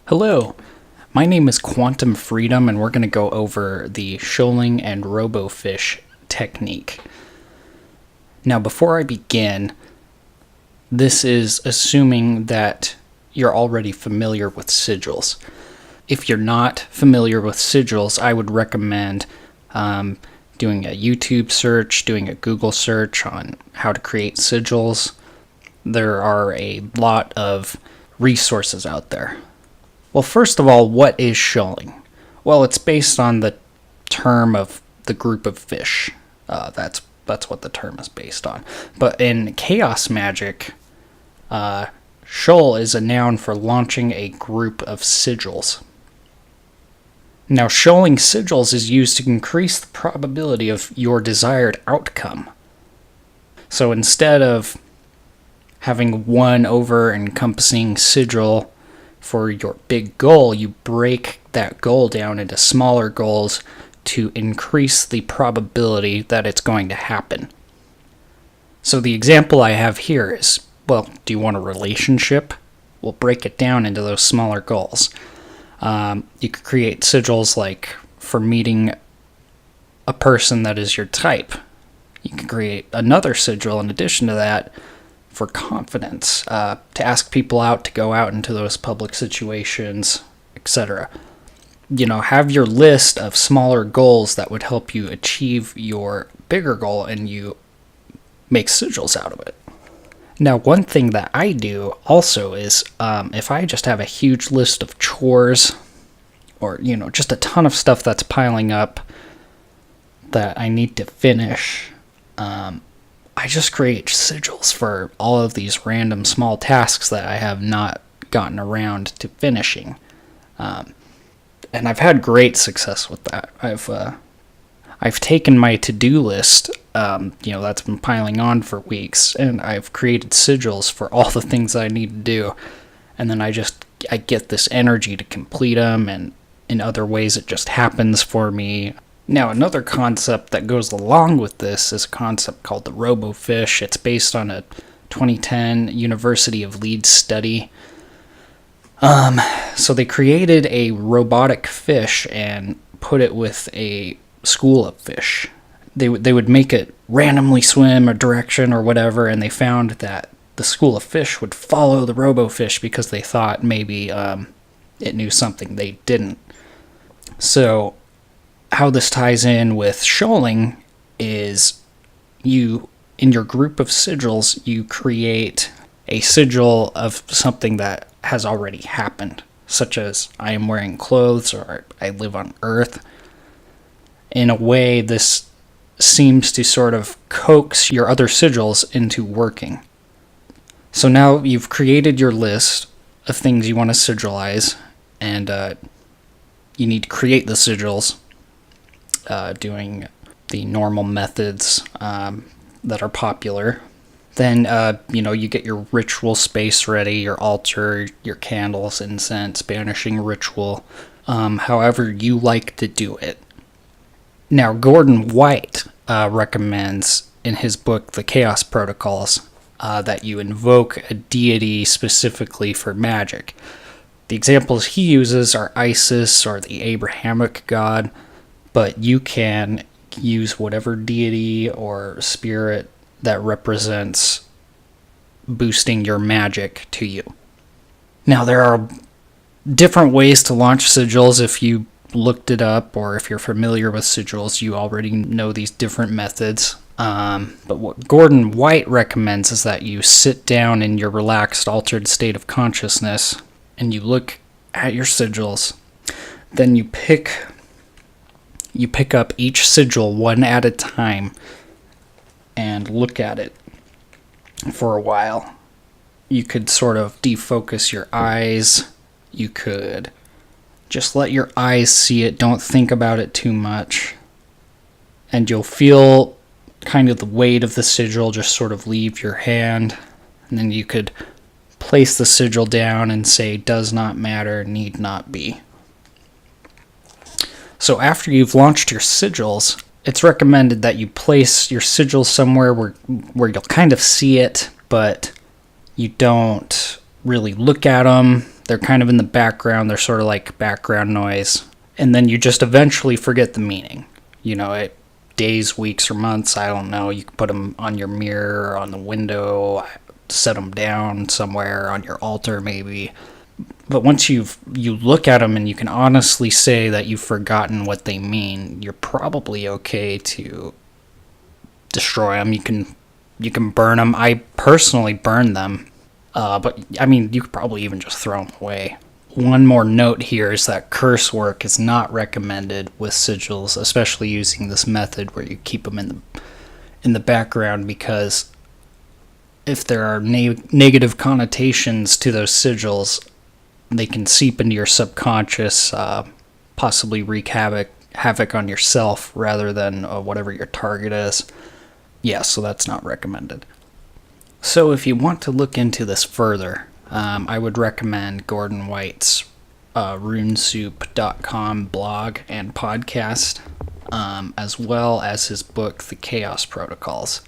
Hello, my name is Quantum Freedom, and we're going to go over the Shoaling and Robofish technique. Now, before I begin, this is assuming that you're already familiar with sigils. If you're not familiar with sigils, I would recommend doing a YouTube search, doing a Google search on how to create sigils. There are a lot of resources out there. Well, first of all, what is shoaling? Well, it's based on the term of the group of fish. That's what the term is based on. But in Chaos Magic, shoal is a noun for launching a group of sigils. Now, shoaling sigils is used to increase the probability of your desired outcome. So instead of having one over-encompassing sigil for your big goal, you break that goal down into smaller goals to increase the probability that it's going to happen. So the example I have here is, well, do you want a relationship? We'll break it down into those smaller goals. You could create sigils like for meeting a person that is your type. You can create another sigil in addition to that for confidence, to ask people out, to go out into those public situations, etc. Have your list of smaller goals that would help you achieve your bigger goal, and you make sigils out of it. Now, one thing that I do also is, if I just have a huge list of chores, or, just a ton of stuff that's piling up that I need to finish, I just create sigils for all of these random small tasks that I have not gotten around to finishing. And I've had great success with that. I've taken my to-do list, that's been piling on for weeks, and I've created sigils for all the things I need to do. And then I get this energy to complete them, and in other ways it just happens for me. Now, another concept that goes along with this is a concept called the Robofish. It's based on a 2010 University of Leeds study. So they created a robotic fish and put it with a school of fish. They would make it randomly swim a direction or whatever, and they found that the school of fish would follow the Robofish because they thought maybe it knew something they didn't. So how this ties in with shoaling is in your group of sigils, you create a sigil of something that has already happened, such as I am wearing clothes or I live on Earth. In a way, this seems to sort of coax your other sigils into working. So now you've created your list of things you want to sigilize, and you need to create the sigils, doing the normal methods that are popular. Then, you get your ritual space ready, your altar, your candles, incense, banishing ritual, however you like to do it. Now, Gordon White recommends in his book, The Chaos Protocols, that you invoke a deity specifically for magic. The examples he uses are Isis or the Abrahamic god, but you can use whatever deity or spirit that represents boosting your magic to you. Now, there are different ways to launch sigils. If you looked it up, or if you're familiar with sigils, you already know these different methods. But what Gordon White recommends is that you sit down in your relaxed, altered state of consciousness, and you look at your sigils. Then you pick up each sigil one at a time and look at it for a while. You could sort of defocus your eyes. You could just let your eyes see it. Don't think about it too much. And you'll feel kind of the weight of the sigil just sort of leave your hand. And then you could place the sigil down and say, does not matter, need not be. So after you've launched your sigils, it's recommended that you place your sigils somewhere where you'll kind of see it, but you don't really look at them. They're kind of in the background. They're sort of like background noise. And then you just eventually forget the meaning. Days, weeks, or months, I don't know. You can put them on your mirror, on the window, set them down somewhere, on your altar maybe. But once you look at them and you can honestly say that you've forgotten what they mean, you're probably okay to destroy them. You can burn them. I personally burn them. But, you could probably even just throw them away. One more note here is that curse work is not recommended with sigils, especially using this method where you keep them in the background, because if there are negative connotations to those sigils, they can seep into your subconscious, possibly wreak havoc on yourself rather than whatever your target is. Yeah, so that's not recommended. So if you want to look into this further, I would recommend Gordon White's runesoup.com blog and podcast, as well as his book, The Chaos Protocols.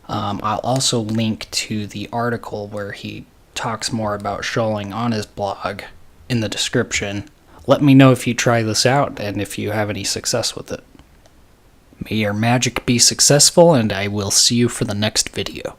I'll also link to the article where he talks more about shoaling on his blog in the description. Let me know if you try this out and if you have any success with it. May your magic be successful, and I will see you for the next video.